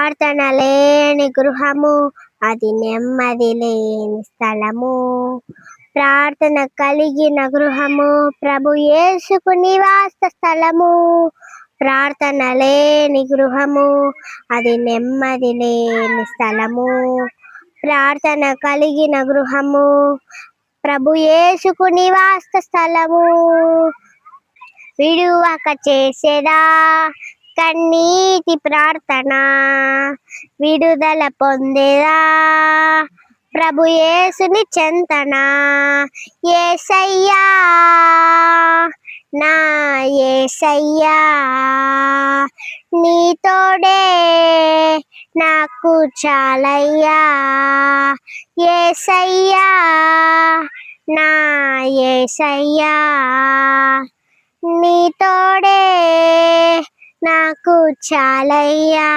ప్రార్థన లేని గృహము అది నెమ్మది లేని స్థలము. ప్రార్థన కలిగిన గృహము ప్రభు యేసుకు నివాస స్థలము. ప్రార్థన లేని గృహము అది నెమ్మది లేని స్థలము. ప్రార్థన కలిగిన గృహము ప్రభు యేసుకు నివాస స్థలము. విడువక చేసేదా కన్నీటి ప్రార్థన, విడుదల పొందేదా ప్రభు యేసుని చెంతన. యేసయ్యా నా యేసయ్యా నీ తోడే నాకు చాలయ్యా. యేసయ్యా నా యేసయ్యా నీ తోడే నాకు చాలయ్యా.